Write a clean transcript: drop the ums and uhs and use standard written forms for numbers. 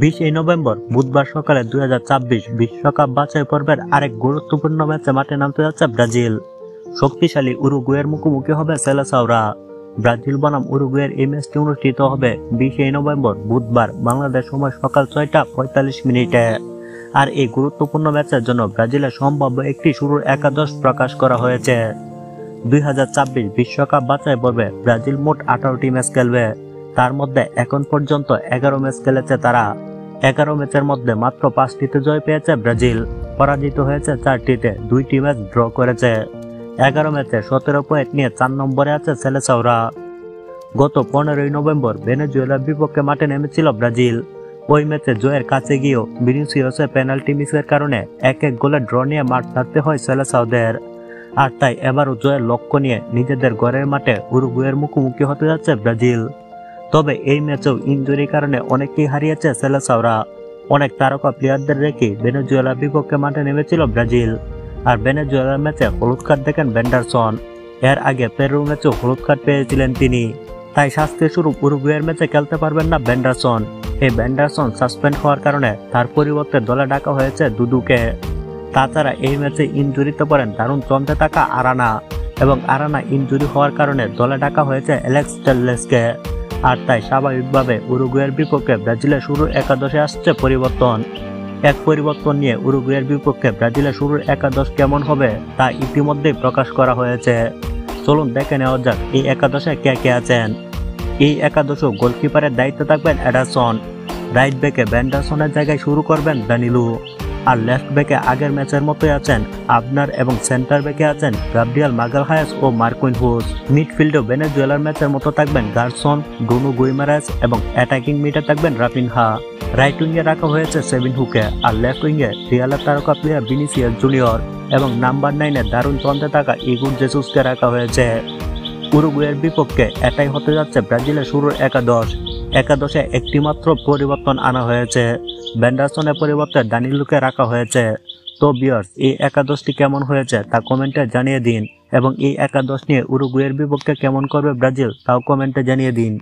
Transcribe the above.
20 November বুধবার সকালে 2026 বিশ্বকাপ বাছাই পর্বের আরেক গুরুত্বপূর্ণ ম্যাচে মাঠে নামতে যাচ্ছে ব্রাজিল। শক্তিশালী উরুগুয়ের মুখোমুখি হবে সেলেসাওরা। ব্রাজিল বনাম উরুগুয়ের এই ম্যাচটি অনুষ্ঠিত হবে 20 নভেম্বর বুধবার বাংলাদেশ সময় সকাল 6টা 45 আর এই গুরুত্বপূর্ণ ম্যাচের জন্য ব্রাজিলের সম্ভাব্য একটি শুরুর একাদশ প্রকাশ করা হয়েছে। 2026 বিশ্বকাপ বাছাই পর্বে ব্রাজিল মোট 18টি ম্যাচ খেলবে। তার মধ্যে এখন পর্যন্ত 11 ম্যাচ খেলেছে তারা। 11 ম্যাচের মধ্যে মাত্র 5টিতে জয় পেয়েছে ব্রাজিল, পরাজিত হয়েছে 4টিতে, 2টি ম্যাচ ড্র করেছে। 11 ম্যাচে 17 পয়েন্ট নিয়ে 4 নম্বরে আছে সেলেসাওরা। গত 15 নভেম্বর ভেনেজুয়েলার বিপক্ষে মাঠে নেমেছিল ব্রাজিল। ওই ম্যাচে জয়ের কাছে গিয়েও ভিনিসিয়াসের পেনাল্টি মিসের কারণে 1-1 গোলে ড্র নিয়ে মাঠ ছাড়তে হয় সেলেসাওদের। আর তাই এবারও জয়ের লক্ষ্য নিয়ে নিজেদের ঘরের মাঠে উরুগুয়ের মুখোমুখি হতে যাচ্ছে ব্রাজিল। তবে এই ম্যাচেও ইনজুরির কারণে অনেকেই হারিয়েছে সেলেসাওরা। অনেক তারকা প্লেয়ারদের রেখে ভেনেজুয়েলার বিপক্ষে মাঠে নেমেছিল ব্রাজিল। আর ভেনেজুয়েলার ম্যাচে হলুদ কার্ড দেখেন ভেন্ডারসন। এর আগে পেরুর ম্যাচেও হলুদ কার্ড পেয়েছিলেন তিনি। তাই শাস্তির স্বরূপ উরুগুয়ের ম্যাচে খেলতে পারবেন না ভেন্ডারসন। এই ভেন্ডারসন সাসপেন্ড হওয়ার কারণে তার পরিবর্তে দলে ডাকা হয়েছে দুদুকে। তাছাড়া এই ম্যাচে ইনজুরিতে পড়েন দারুণ চমকে থাকা আরানা, এবং আরানা ইনজুরি হওয়ার কারণে দলে ডাকা হয়েছে অ্যালেক্স টেললেসকে। আর তাই স্বাভাবিকভাবে উরুগুয়ের বিপক্ষে ব্রাজিলের শুরুর একাদশে আসছে পরিবর্তন। এক পরিবর্তন নিয়ে উরুগুয়ের বিপক্ষে ব্রাজিলের শুরুর একাদশ কেমন হবে তা ইতিমধ্যেই প্রকাশ করা হয়েছে। চলুন দেখে নেওয়া যাক এই একাদশে কে কে আছেন। এই একাদশে গোলকিপারের দায়িত্বে থাকবেন এডারসন, রাইট ব্যাকে ভেন্ডারসনের জায়গায় শুরু করবেন দানিলু, আর লেফট ব্যাকে আগের ম্যাচের মতোই আছেন আবনার, এবং সেন্টার ব্যাকে আছেন গাব্রিয়েল মাগালহায়াস ও মার্কুইনহুস। মিডফিল্ডেও ভেনেজুয়েলার ম্যাচের মতো থাকবেন গারসন, ব্রুনো গুইমারেস, এবং অ্যাটাকিং মিডে থাকবেন রাফিনহা। রাইট উইংয়ে রাখা হয়েছে সেভিনহুকে, আর লেফট উইংয়ে রিয়ালের তারকা প্লেয়ার ভিনিসিয়াস জুনিয়র এবং নাম্বার 9-এ দারুণ চমকে থাকা ইগুর জেসুসকে রাখা হয়েছে। উরুগুয়ের বিপক্ষে এটাই হতে যাচ্ছে ব্রাজিলের শুরুর একাদশ। একাদশে একটি মাত্র পরিবর্তন আনা হয়েছে, ভেন্ডারসনের পরিবর্তে দানিলুকে রাখা হয়েছে। তো ভিউয়ার্স, এই একাদশটি কেমন হয়েছে তা কমেন্টে জানিয়ে দিন, এবং এই একাদশ নিয়ে উরুগুয়ের বিপক্ষে কেমন করবে ব্রাজিল তাও কমেন্টে জানিয়ে দিন।